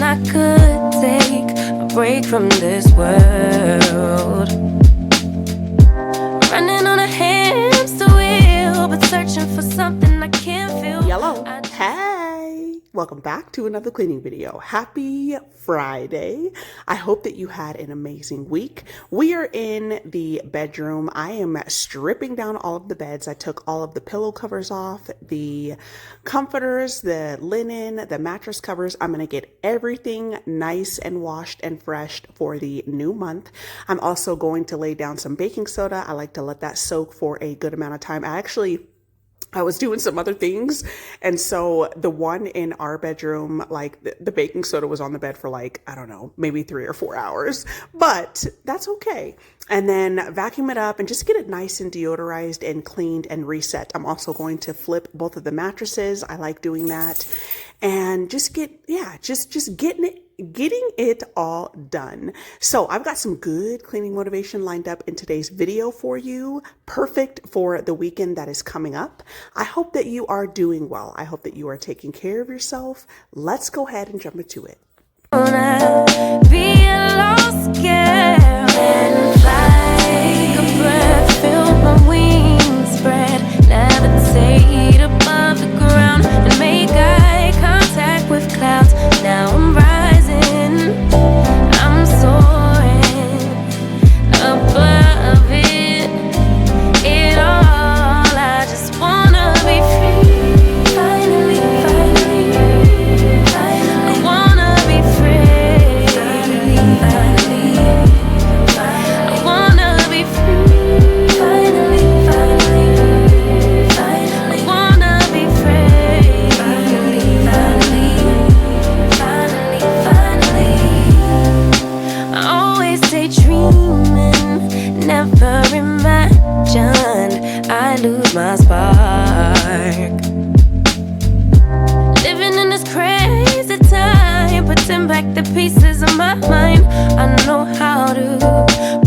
I could take a break from this world. Running on a hamster wheel, but searching for something I can't feel. Yellow. Hey, welcome back to another cleaning video. Happy Friday. I hope that you had an amazing week. We are in the bedroom. I am stripping down all of the beds. I took all of the pillow covers off, the comforters, the linen, the mattress covers. I'm going to get everything nice and washed and fresh for the new month. I'm also going to lay down some baking soda. I like to let that soak for a good amount of time. I was doing some other things. And so the one in our bedroom, like the baking soda was on the bed for like, I don't know, maybe 3 or 4 hours, but that's okay. And then vacuum it up and just get it nice and deodorized and cleaned and reset. I'm also going to flip both of the mattresses. I like doing that and just getting it all done. So I've got some good cleaning motivation lined up in today's video for you. Perfect for the weekend that is coming up. I hope that you are doing well. I hope that you are taking care of yourself. Let's go ahead and jump into it. Be a lost girl and fly. Take a breath, feel my wings spread, levitate above the ground and make eye contact with clouds. Now I'm rising, I'm soaring above it all. I just wanna be free. Finally, I wanna be free. I wanna be free. I wanna be free. I always stay dreaming, never imagined I lose my spark. Living in this crazy time, putting back the pieces of my mind. I know how to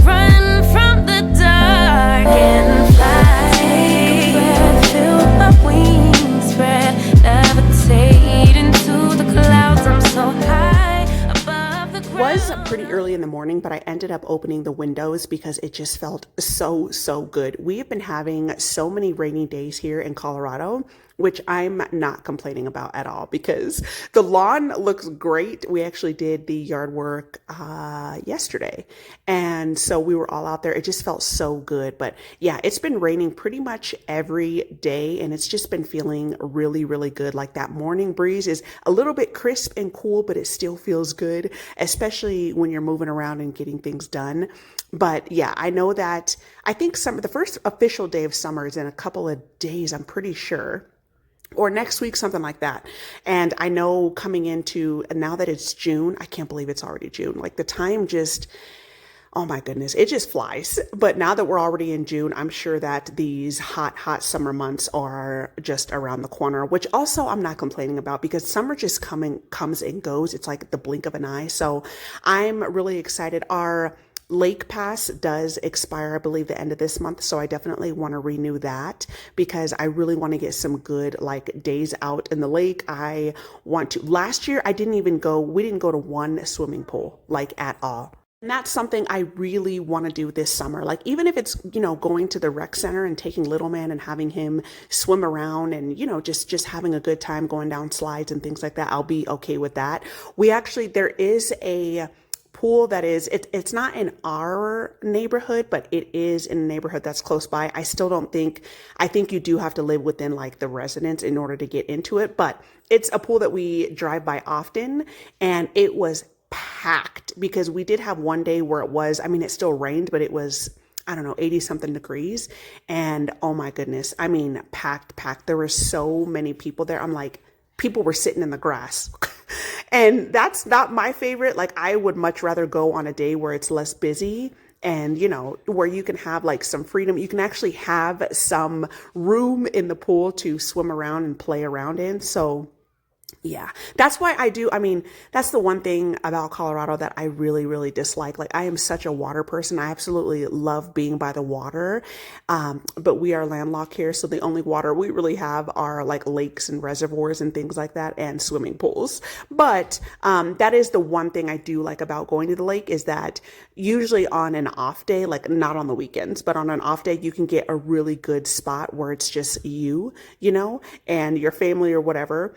run from the dark and fly. Take a breath, feel my wings spread, levitate into the clouds. I'm so high above the ground. Was pretty early in the morning, but I ended up opening the windows because it just felt so good. We have been having so many rainy days here in Colorado, which I'm not complaining about at all because the lawn looks great. We actually did the yard work yesterday. And so we were all out there. It just felt so good. But yeah, it's been raining pretty much every day and it's just been feeling really good. Like that morning breeze is a little bit crisp and cool, but it still feels good, especially when you're moving around and getting things done. But yeah, I know that I think the first official day of summer is in a couple of days, I'm pretty sure. Or next week, something like that. And I know coming into, and now that it's June, I can't believe it's already June. Like the time just, oh my goodness, it just flies. But now that we're already in June, I'm sure that these hot summer months are just around the corner, which also I'm not complaining about because summer just comes and goes. It's like the blink of an eye. So I'm really excited. Our Lake Pass does expire, I believe, the end of this month. So I definitely want to renew that because I really want to get some good like days out in the lake. I want to. Last year, we didn't go to one swimming pool like at all. And that's something I really want to do this summer. Like even if it's, going to the rec center and taking little man and having him swim around and, just having a good time going down slides and things like that, I'll be okay with that. There is a pool that is, it's not in our neighborhood, but it is in a neighborhood that's close by. I think you do have to live within like the residence in order to get into it, but it's a pool that we drive by often and it was packed because we did have one day where it still rained, but it was, I don't know, 80 something degrees. And oh my goodness, packed. There were so many people there. I'm like, people were sitting in the grass. And that's not my favorite. Like I would much rather go on a day where it's less busy and, where you can have like some freedom. You can actually have some room in the pool to swim around and play around in. So Yeah, that's why I do. I mean, that's the one thing about Colorado that I really, really dislike. Like, I am such a water person. I absolutely love being by the water. But we are landlocked here. So the only water we really have are like lakes and reservoirs and things like that, and swimming pools. But that is the one thing I do like about going to the lake, is that usually on an off day, like not on the weekends, but on an off day, you can get a really good spot where it's just you know, and your family or whatever,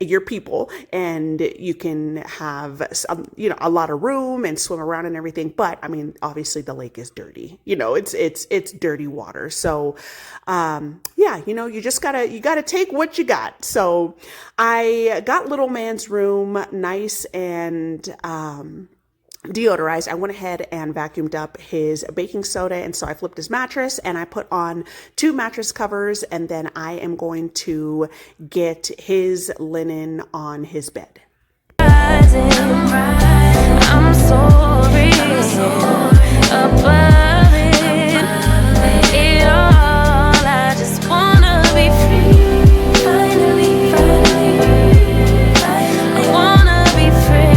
your people, and you can have some, you know, a lot of room and swim around and everything. But I mean, obviously the lake is dirty, you know, it's dirty water. So, yeah, you know, you gotta take what you got. So I got little man's room nice and, deodorized. I went ahead and vacuumed up his baking soda. And so I flipped his mattress and I put on 2 mattress covers. And then I am going to get his linen on his bed. I'm sorry, above it all. I just wanna be free. Finally, I wanna be free.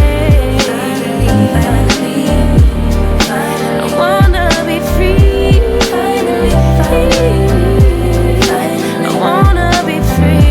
I wanna be free. I wanna be free.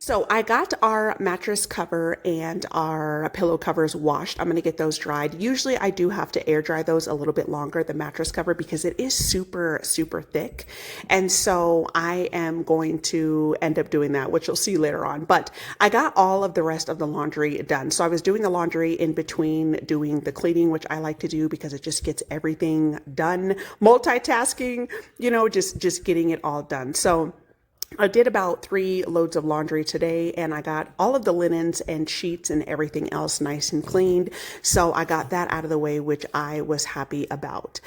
So I got our mattress cover and our pillow covers washed. I'm going to get those dried. Usually I do have to air dry those a little bit longer, the mattress cover, because it is super, super thick. And so I am going to end up doing that, which you'll see later on. But I got all of the rest of the laundry done. So I was doing the laundry in between doing the cleaning, which I like to do because it just gets everything done. Multitasking, you know, just getting it all done. So I did about 3 loads of laundry today, and I got all of the linens and sheets and everything else nice and cleaned. So I got that out of the way, which I was happy about.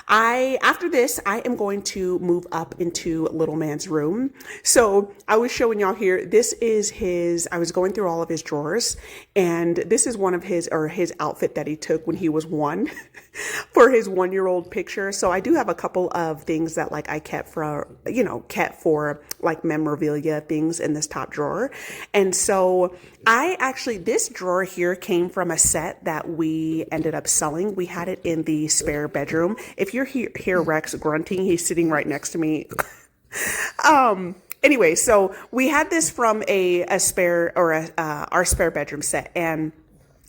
After this, I am going to move up into little man's room. So I was showing y'all here, this is I was going through all of his drawers, and this is one of his outfit that he took when he was 1 for his 1-year-old picture. So I do have a couple of things that like I kept for like memorabilia things in this top drawer. And so this drawer here came from a set that we ended up selling. We had it in the spare bedroom. If you're here Rex grunting, he's sitting right next to me. Anyway, so we had this from our spare bedroom set, and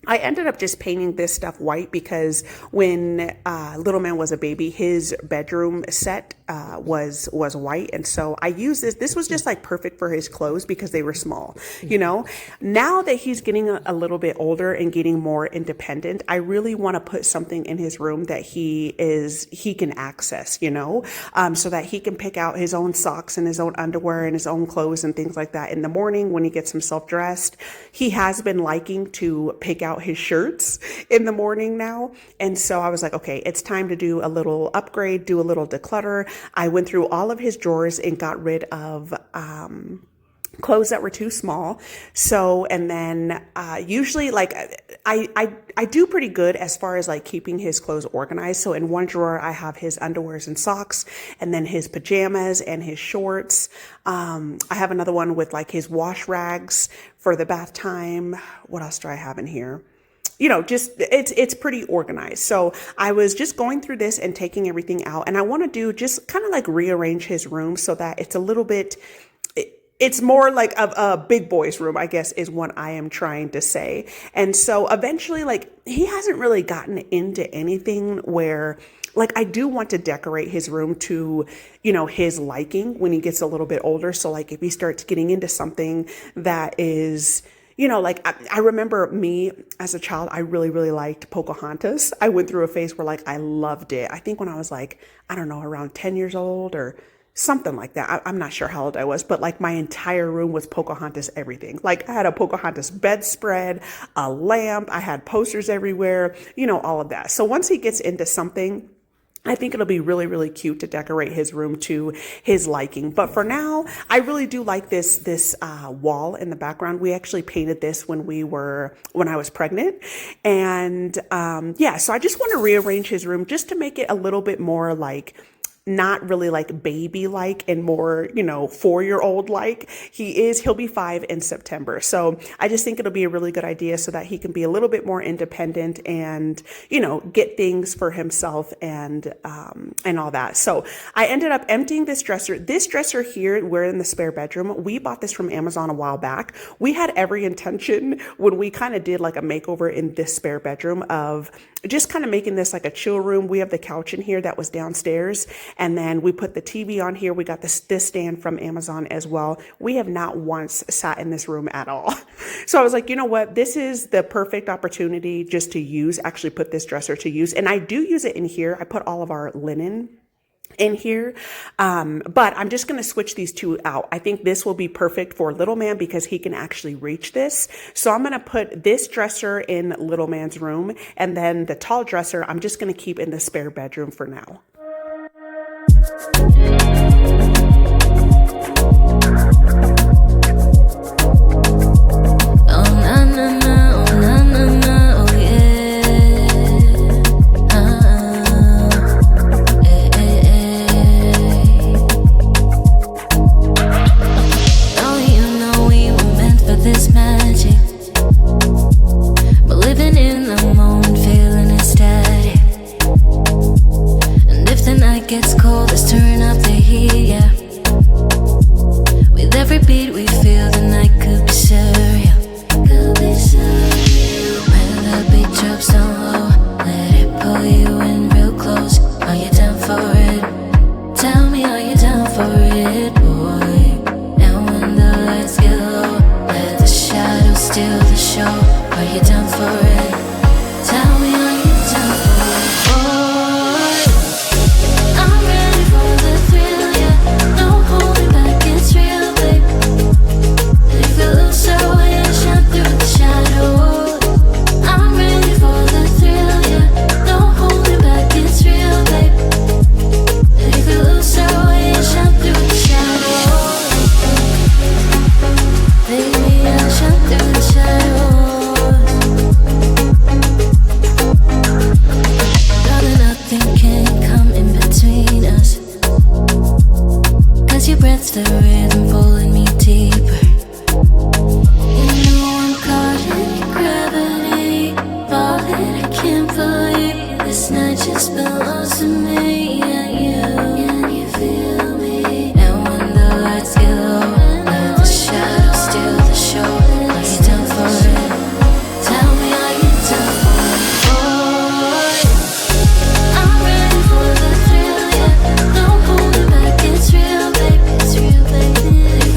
I ended up just painting this stuff white because when little man was a baby, his bedroom set was white, and so I used this. This was just like perfect for his clothes because they were small, you know. Now that he's getting a little bit older and getting more independent, I really want to put something in his room that he can access, you know, so that he can pick out his own socks and his own underwear and his own clothes and things like that in the morning when he gets himself dressed. He has been liking to pick out his shirts in the morning now. And so I was like, okay, it's time to do a little upgrade, do a little declutter. I went through all of his drawers and got rid of clothes that were too small. So, and then usually like I do pretty good as far as like keeping his clothes organized. So in one drawer, I have his underwears and socks, and then his pajamas and his shorts. I have another one with like his wash rags for the bath time. What else do I have in here? You know, just it's pretty organized. So I was just going through this and taking everything out, and I want to do just kind of like rearrange his room so that it's a little bit, it's more like a big boy's room, I guess, is what I am trying to say. And so eventually, like, he hasn't really gotten into anything where, like, I do want to decorate his room to, his liking when he gets a little bit older. So, like, if he starts getting into something that is, like I remember me as a child, I really, really liked Pocahontas. I went through a phase where, like, I loved it. I think when I was like, I don't know, around 10 years old or something like that. I'm not sure how old I was, but like my entire room was Pocahontas everything. Like I had a Pocahontas bedspread, a lamp, I had posters everywhere, all of that. So once he gets into something, I think it'll be really, really cute to decorate his room to his liking. But for now, I really do like this wall in the background. We actually painted this when I was pregnant. And so I just want to rearrange his room just to make it a little bit more like, not really like baby like and more, 4-year-old like. He'll be 5 in September. So I just think it'll be a really good idea so that he can be a little bit more independent and, get things for himself and all that. So I ended up emptying this dresser. This dresser here, we're in the spare bedroom. We bought this from Amazon a while back. We had every intention when we kind of did like a makeover in this spare bedroom of just kind of making this like a chill room. We have the couch in here that was downstairs. And then we put the TV on here. We got this stand from Amazon as well. We have not once sat in this room at all. So I was like, you know what? This is the perfect opportunity just to actually put this dresser to use. And I do use it in here. I put all of our linen in here. But I'm just going to switch these two out. I think this will be perfect for little man because he can actually reach this. So I'm going to put this dresser in little man's room. And then the tall dresser, I'm just going to keep in the spare bedroom for now. Gets cold, let's turn up the heat, yeah. With every beat we feel the night could be surreal. When the beat drops down low, let it pull you in real close. Are you down for it? Tell me, are you down for it, boy? And when the lights get low, let the shadows steal the show. Are you down for it? Tell me, are you down for it, boy? The rhythm pulling me deeper. You know I'm caught in gravity, falling. I can't believe this night just belongs to me and you. Can you feel me? And when the lights get low, let the shadows steal the show. Are you down for it? Tell me, are you down for it, boy? I'm ready for the thrill, yeah. Don't hold it back, it's real, baby. It's real, baby.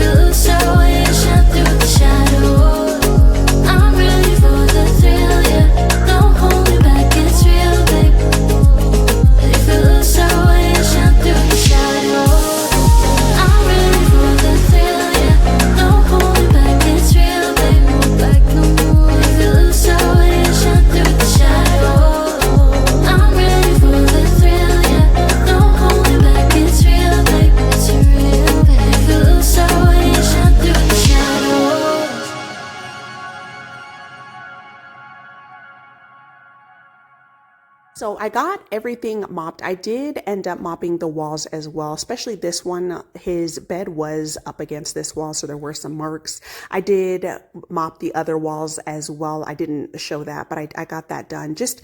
So I got everything mopped. I did end up mopping the walls as well, especially this one. His bed was up against this wall, so there were some marks. I did mop the other walls as well. I didn't show that, but I got that done. Just,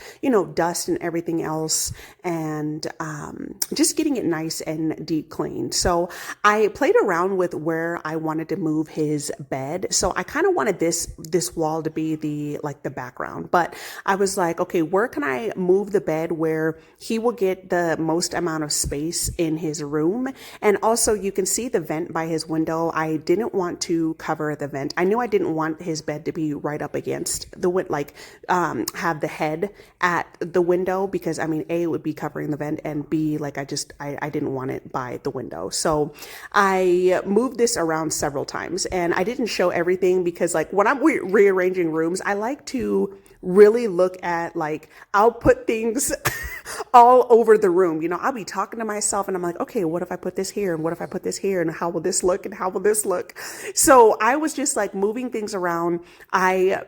dust and everything else, and just getting it nice and deep cleaned. So I played around with where I wanted to move his bed. So I kind of wanted this wall to be the background, but I was like, okay, where can I move the bed where he will get the most amount of space in his room? And also you can see the vent by his window. I didn't want to cover the vent. I knew I didn't want his bed to be right up against the window, have the head at the window, because A, it would be covering the vent, and B, I didn't want it by the window. So I moved this around several times, and I didn't show everything because when I'm rearranging rooms, I like to really look at, I'll put things all over the room. I'll be talking to myself and I'm like, okay, what if I put this here? And what if I put this here? And how will this look? And how will this look? So I was just moving things around. I,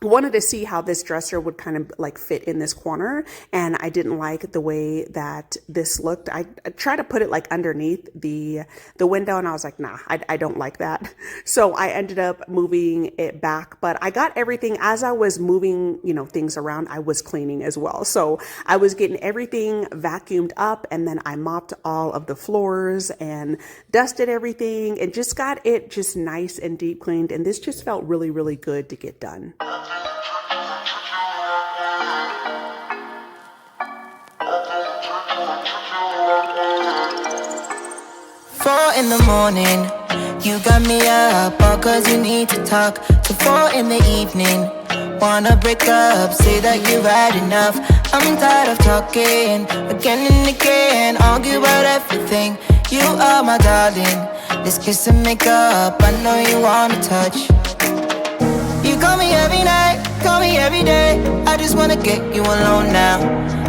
wanted to see how this dresser would kind of fit in this corner, and I didn't like the way that this looked. I tried to put it underneath the window, and I was like, nah, I don't like that. So I ended up moving it back, but I got everything. As I was moving things around, I was cleaning as well. So I was getting everything vacuumed up, and then I mopped all of the floors and dusted everything and just got it just nice and deep cleaned, and this just felt really, really good to get done. 4 in the morning, you got me up all cause you need to talk. To 4 in the evening, wanna break up, say that you've had enough. I'm tired of talking, again and again, argue about everything. You are my darling, this kiss and make up, I know you wanna touch. You call me every night, call me every day, I just wanna get you alone now.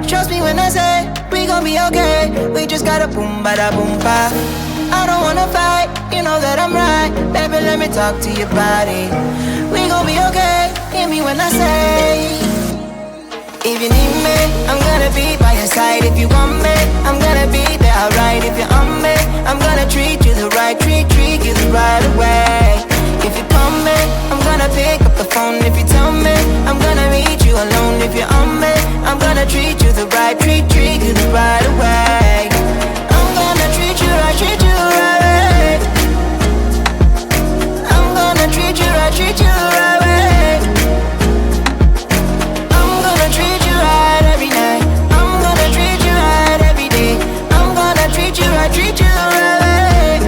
Trust me when I say, we gon' be okay, we just gotta boom bada boom ba. I don't wanna fight, you know that I'm right, baby let me talk to your body. We gon' be okay, hear me when I say, if you need me, I'm gonna be by your side. If you want me, I'm gonna be there, alright. If you're on me, I'm gonna treat you the right, treat you the right way. If you call me, I'm gonna pick up the phone. If you tell me, I'm gonna meet you alone. If you're on me, I'm gonna treat you the right, treat you the right way. I'm gonna treat you right, treat you the right way. I'm gonna treat you right, treat you the right way. I'm gonna treat you right every night. I'm gonna treat you right every day. I'm gonna treat you right, treat you the right way.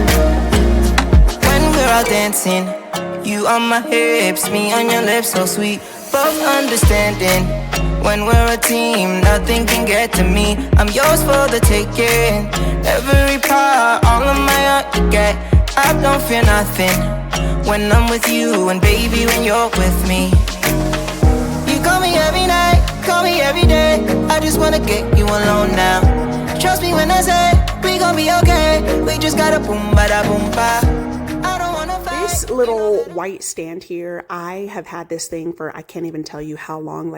When we're out dancing, you on my hips, me on your lips, so sweet. Both understanding, when we're a team, nothing can get to me. I'm yours for the taking. Every part, all of my heart you get. I don't fear nothing when I'm with you, and baby when you're with me. You call me every night, call me every day, I just wanna get you alone now. Trust me when I say, we gon' be okay, we just gotta boom bada boom ba. This little white stand here, I have had this thing for, I can't even tell you how long,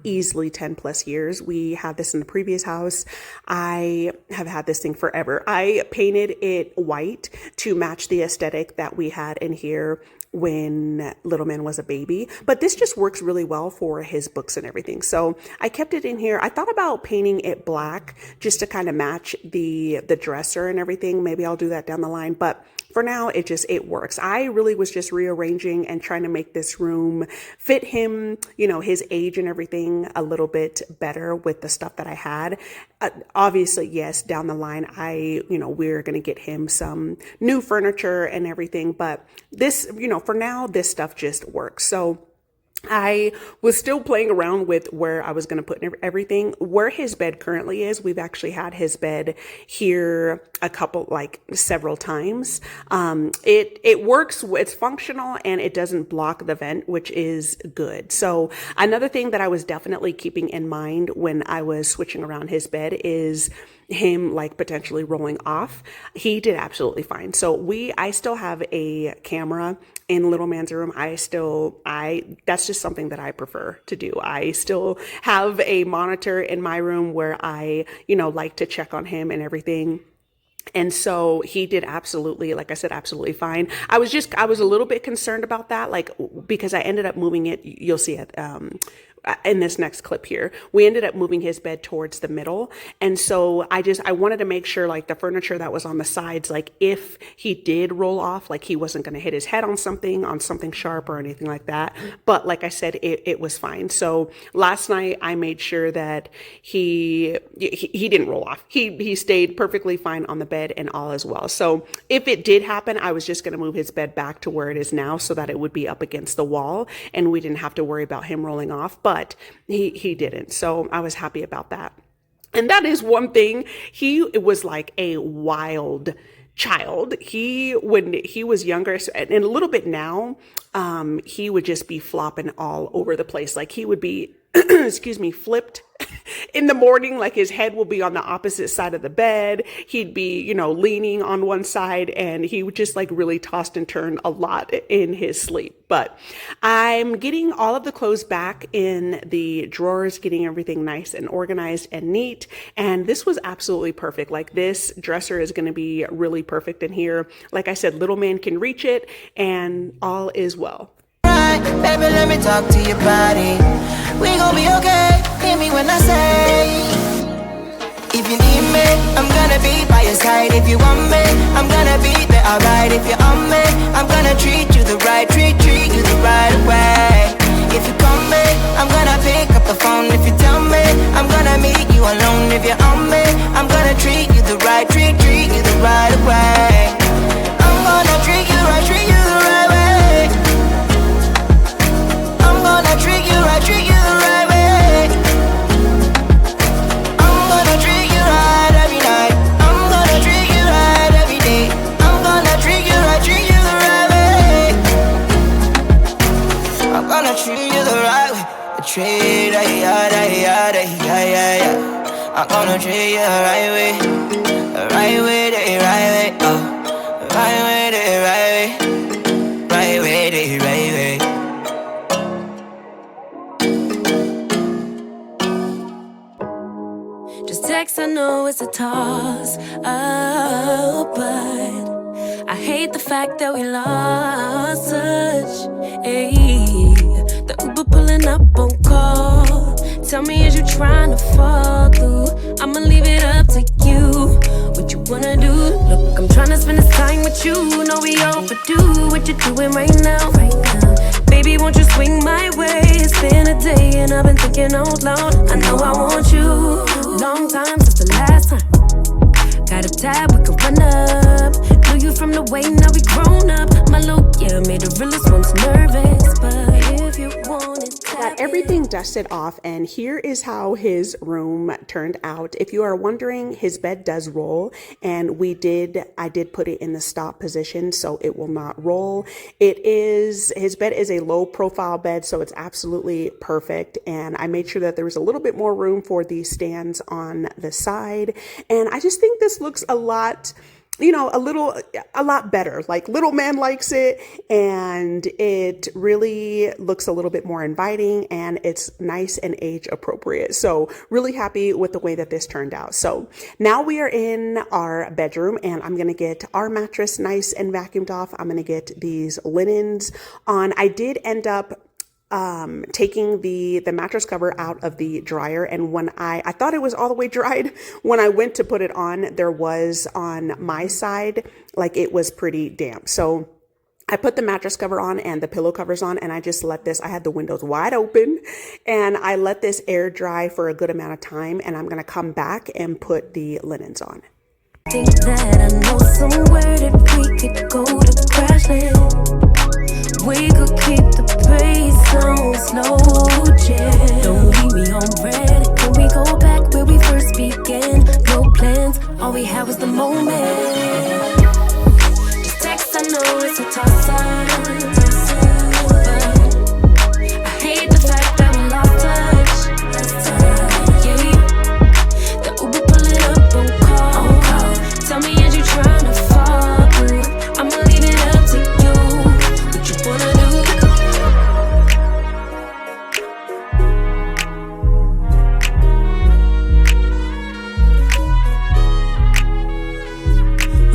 easily 10 plus years. We had this in the previous house. I have had this thing forever. I painted it white to match the aesthetic that we had in here when little man was a baby, but this just works really well for his books and everything. So I kept it in here. I thought about painting it black just to kind of match the dresser and everything. Maybe I'll do that down the line, but for now, it works. I really was just rearranging and trying to make this room fit him, his age and everything a little bit better with the stuff that I had. Obviously, yes, down the line, we're going to get him some new furniture and everything. But this, for now, this stuff just works. So I was still playing around with where I was going to put everything. Where his bed currently is, we've actually had his bed here several times. It works, it's functional, and it doesn't block the vent, which is good. So another thing that I was definitely keeping in mind when I was switching around his bed is him like potentially rolling off. He did absolutely fine. So I still have a camera in little man's room. That's just something that I prefer to do. I still have a monitor in my room where I, like to check on him and everything. And so he did absolutely, like I said, absolutely fine. I was a little bit concerned about that, like, because I ended up moving it. You'll see it, in this next clip here, we ended up moving his bed towards the middle. And so I wanted to make sure like the furniture that was on the sides, like if he did roll off, like he wasn't going to hit his head on something sharp or anything like that. But like I said, it was fine. So last night I made sure that he didn't roll off. He stayed perfectly fine on the bed and all as well. So if it did happen, I was just going to move his bed back to where it is now so that it would be up against the wall and we didn't have to worry about him rolling off. But he didn't. So I was happy about that. And that is one thing. He was like a wild child. When he was younger and a little bit now, he would just be flopping all over the place. Like he would be, excuse me, flipped in the morning, like his head will be on the opposite side of the bed. He'd be, leaning on one side and he would just like really tossed and turned a lot in his sleep. But I'm getting all of the clothes back in the drawers, getting everything nice and organized and neat. And this was absolutely perfect. Like this dresser is going to be really perfect in here. Like I said, little man can reach it and all is well. Baby, let me talk to your body. We gon' be okay. Hear me when I say, if you need me, I'm gonna be by your side. If you want me, I'm gonna be there, alright. If you're on me, I'm gonna treat you the right, treat you the right way. If you call me, I'm gonna pick up the phone. If you tell me, I'm gonna meet you alone. If you're on me, I'm gonna treat you the right, treat you the right way. I'm gonna treat you right, treat you the right way. I'm gonna treat you right, treat you the right way. I'm gonna treat you right every night. I'm gonna treat you right every day. I'm gonna treat you right, treat you the right way. I'm gonna treat you the right way. Treat you, I'm gonna treat you the right way. The right way, the right way. The right way, the right way. Right way, the right way. Text, I know it's a toss up, but I hate the fact that we lost touch. Ayy, the Uber pulling up on call. Tell me, is you trying to fall through? I'ma leave it up to you. What you wanna do? Look, I'm trying to spend this time with you. Know we overdue. What you doing right now? Baby, won't you swing my way? It's been a day and I've been thinking out loud. I know I want you. Long time since the last time. Got a tab, we can run up. Knew you from the way, now we grown up. My look, yeah, made the realest ones nervous. But if you want it, got everything dusted off, and here is how his room turned out. If you are wondering, his bed does roll, and I did put it in the stop position so it will not roll. His bed is a low profile bed, so it's absolutely perfect. And I made sure that there was a little bit more room for the stands on the side. And I just think this looks a lot better. Like little man likes it, and it really looks a little bit more inviting, and it's nice and age appropriate. So really happy with the way that this turned out. So now we are in our bedroom, and I'm going to get our mattress nice and vacuumed off. I'm going to get these linens on. I did end up taking the mattress cover out of the dryer, and when I thought it was all the way dried, when I went to put it on, there was on my side, like it was pretty damp. So I put the mattress cover on and the pillow covers on, and I just I had the windows wide open, and I let this air dry for a good amount of time, and I'm going to come back and put the linens on. Think that I know somewhere that we could go to crash land. We could keep the pace on slow jam. Don't leave me on red. Can we go back where we first began? No plans, all we had was the moment. This text, I know it's a toss sign, but I hate the fact that we lost touch. Yeah, the Uber pulling up on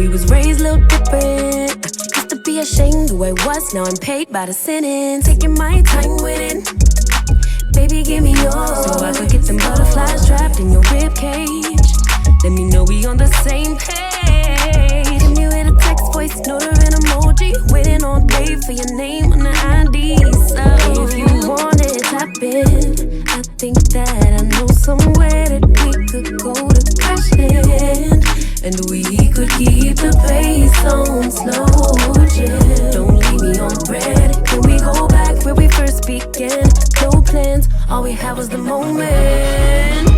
we was raised a little different. Used to be ashamed who I was, now I'm paid by the sentence. Taking my time with it. Baby, give me yours, so I could get them butterflies trapped in your rib cage. Let me know we on the same page. Hit me with a text, voice note, or an emoji. Waiting all day for your name on the ID. So if you want it, tap in. I think that I know somewhere that we could go to crash land, and we could keep the pace on slow jam. Don't leave me on red. Can we go back where we first began? No plans, all we had was the moment.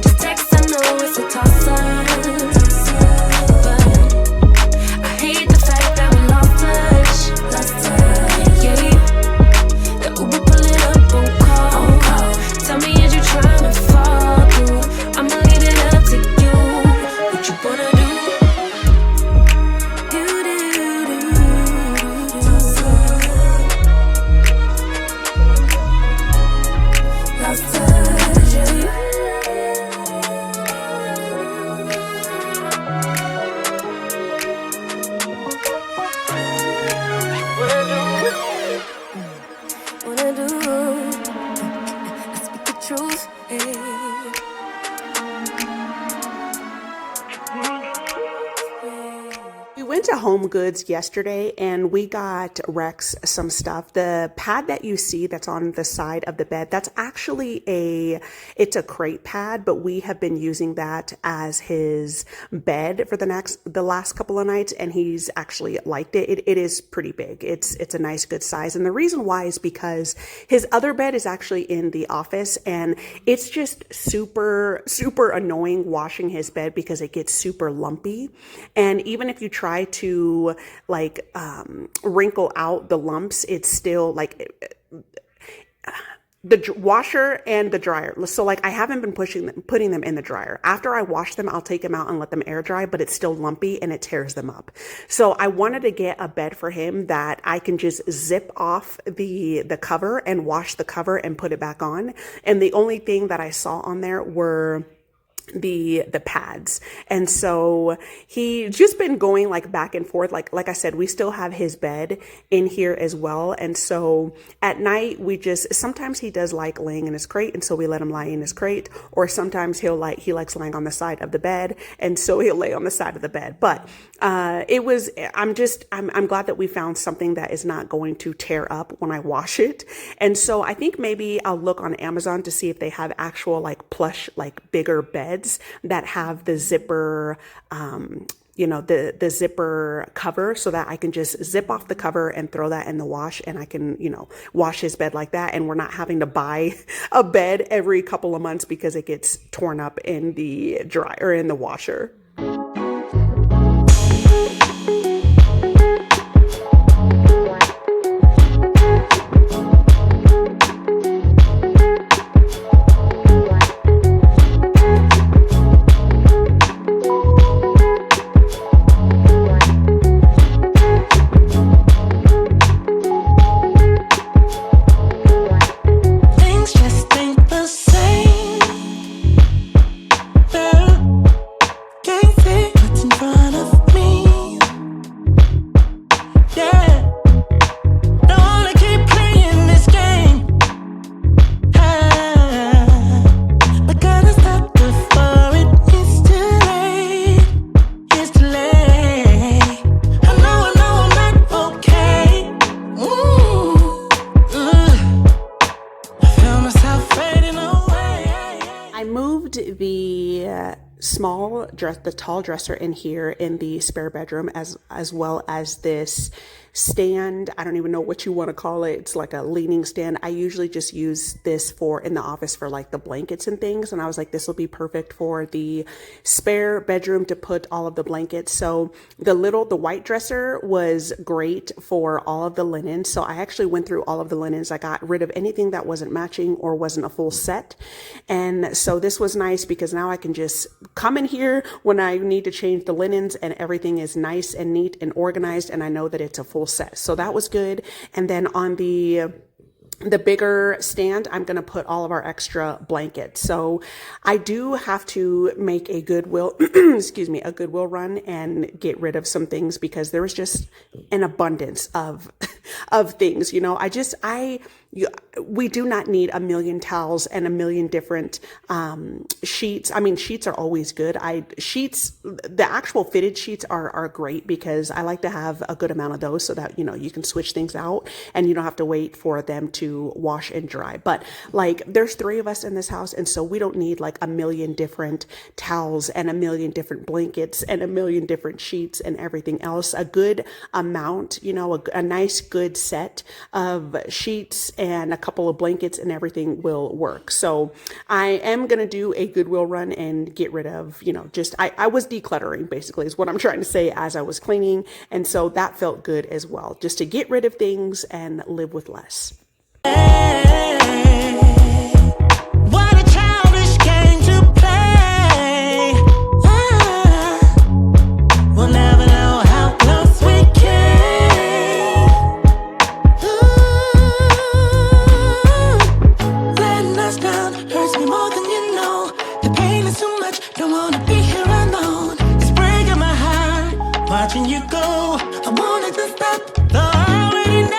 Just text, I know it's a toss-up, but I hate the fact that we lost touch. Yeah, the Uber pulling up on call. Tell me, is you trying to fall through? I'ma leave it up to you. What you wanna do? Lost touch, yeah. Wanna do? Let's speak the truth, hey. We went to Home Goods yesterday and we got Rex some stuff. The pad that you see that's on the side of the bed, that's actually it's a crate pad, but we have been using that as his bed for the last couple of nights, and he's actually liked it. It is pretty big. It's a nice good size. And the reason why is because his other bed is actually in the office, and it's just super, super annoying washing his bed because it gets super lumpy. And even if you try to wrinkle out the lumps, it's still like the washer and the dryer. So like I haven't been putting them in the dryer. After I wash them, I'll take them out and let them air dry, but it's still lumpy and it tears them up. So I wanted to get a bed for him that I can just zip off the cover and wash the cover and put it back on. And the only thing that I saw on there were the pads. And so he just been going like back and forth. Like I said, we still have his bed in here as well. And so at night sometimes he does like laying in his crate, and so we let him lie in his crate, or sometimes he likes laying on the side of the bed, and so he'll lay on the side of the bed. But I'm glad that we found something that is not going to tear up when I wash it. And so I think maybe I'll look on Amazon to see if they have actual like plush, like bigger beds that have the zipper, the zipper cover, so that I can just zip off the cover and throw that in the wash, and I can, wash his bed like that. And we're not having to buy a bed every couple of months because it gets torn up in the dryer, in the washer. The tall dresser in here in the spare bedroom, as well as this stand. I don't even know what you want to call it. It's like a leaning stand. I usually just use this in the office for like the blankets and things. And I was like, this will be perfect for the spare bedroom to put all of the blankets. So the white dresser was great for all of the linen. So I actually went through all of the linens. I got rid of anything that wasn't matching or wasn't a full set. And so this was nice because now I can just come in here when I need to change the linens and everything is nice and neat and organized. And I know that it's a full set. So that was good. And then on the the bigger stand, I'm going to put all of our extra blankets. So I do have to make a Goodwill, excuse me, a Goodwill run and get rid of some things because there was just an abundance of, of things. You know, we do not need a million towels and a million different sheets. I mean, sheets are always good. The actual fitted sheets are great because I like to have a good amount of those so that, you know, you can switch things out and you don't have to wait for them to wash and dry. But like, there's 3 of us in this house. And so we don't need like a million different towels and a million different blankets and a million different sheets and everything else. A good amount, you know, a nice good set of sheets and a couple of blankets and everything will work. So I am going to do a Goodwill run and get rid of, you know, just, I was decluttering basically is what I'm trying to say as I was cleaning. And so that felt good as well, just to get rid of things and live with less. What a childish game to play. We'll never know how close we came. Letting us down hurts me more than you know. The pain is too much, don't wanna be here alone. It's breaking my heart, watching you go. I wanted to stop, though I already know.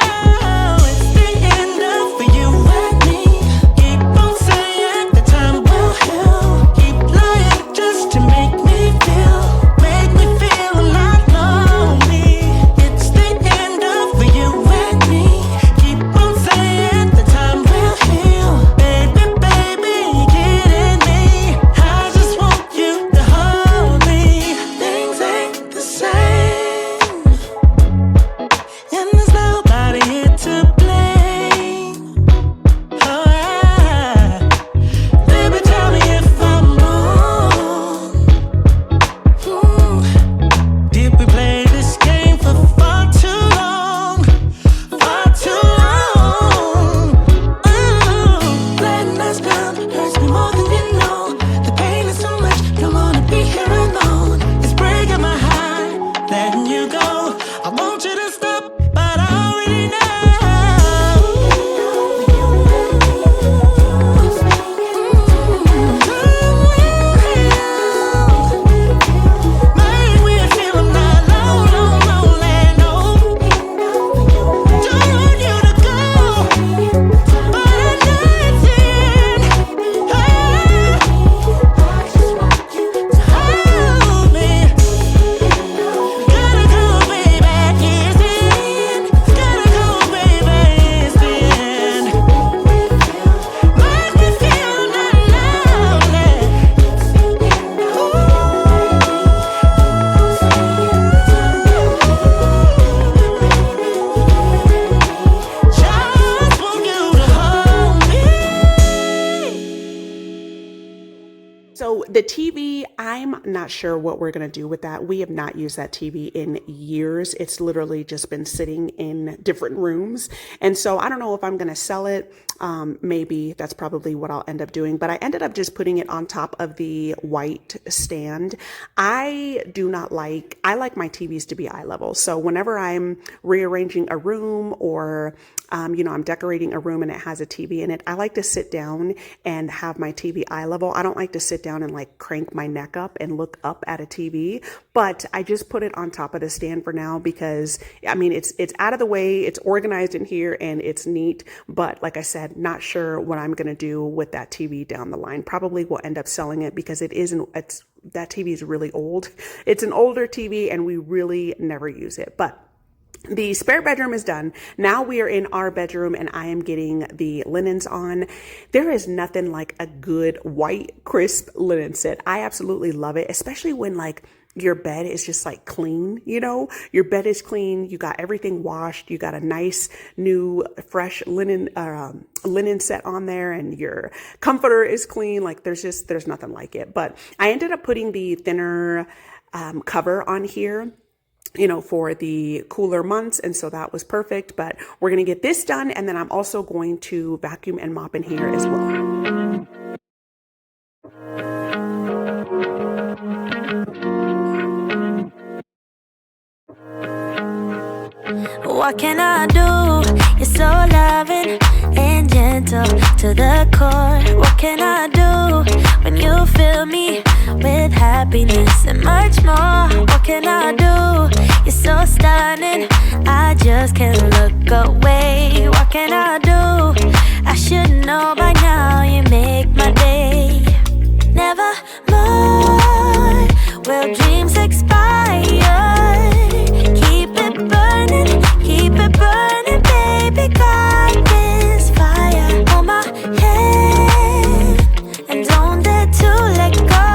So the TV, I'm not sure what we're going to do with that. We have not used that TV in years. It's literally just been sitting in different rooms. And so I don't know if I'm going to sell it. Maybe that's probably what I'll end up doing. But I ended up just putting it on top of the white stand. I like my TVs to be eye level. So whenever I'm rearranging a room or I'm decorating a room and it has a TV in it, I like to sit down and have my TV eye level. I don't like to sit down and like crank my neck up and look up at a TV, but I just put it on top of the stand for now because I mean, it's out of the way, it's organized in here and it's neat. But like I said, not sure what I'm going to do with that TV down the line. Probably will end up selling it because that TV is really old. It's an older TV and we really never use it, but the spare bedroom is done. Now we are in our bedroom and I am getting the linens on. There is nothing like a good white, crisp linen set. I absolutely love it, especially when like your bed is just like clean, your bed is clean. You got everything washed. You got a nice new fresh linen set on there and your comforter is clean. Like there's nothing like it. But I ended up putting the thinner cover on here for the cooler months. And so that was perfect, but we're going to get this done. And then I'm also going to vacuum and mop in here as well. What can I do? You're so loving and mental to the core. What can I do when you fill me with happiness and much more? What can I do? You're so stunning, I just can't look away. What can I do? I should know by now, you make my day. Never more will dreams expire. Keep it burning, baby. Got this fire on my head, and don't dare to let go.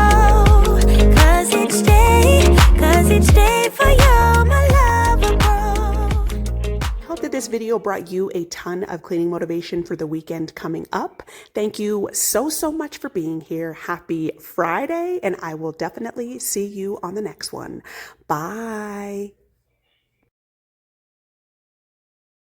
Cause each day for you, my love will grow. Hope that this video brought you a ton of cleaning motivation for the weekend coming up. Thank you so much for being here. Happy Friday, and I will definitely see you on the next one. Bye.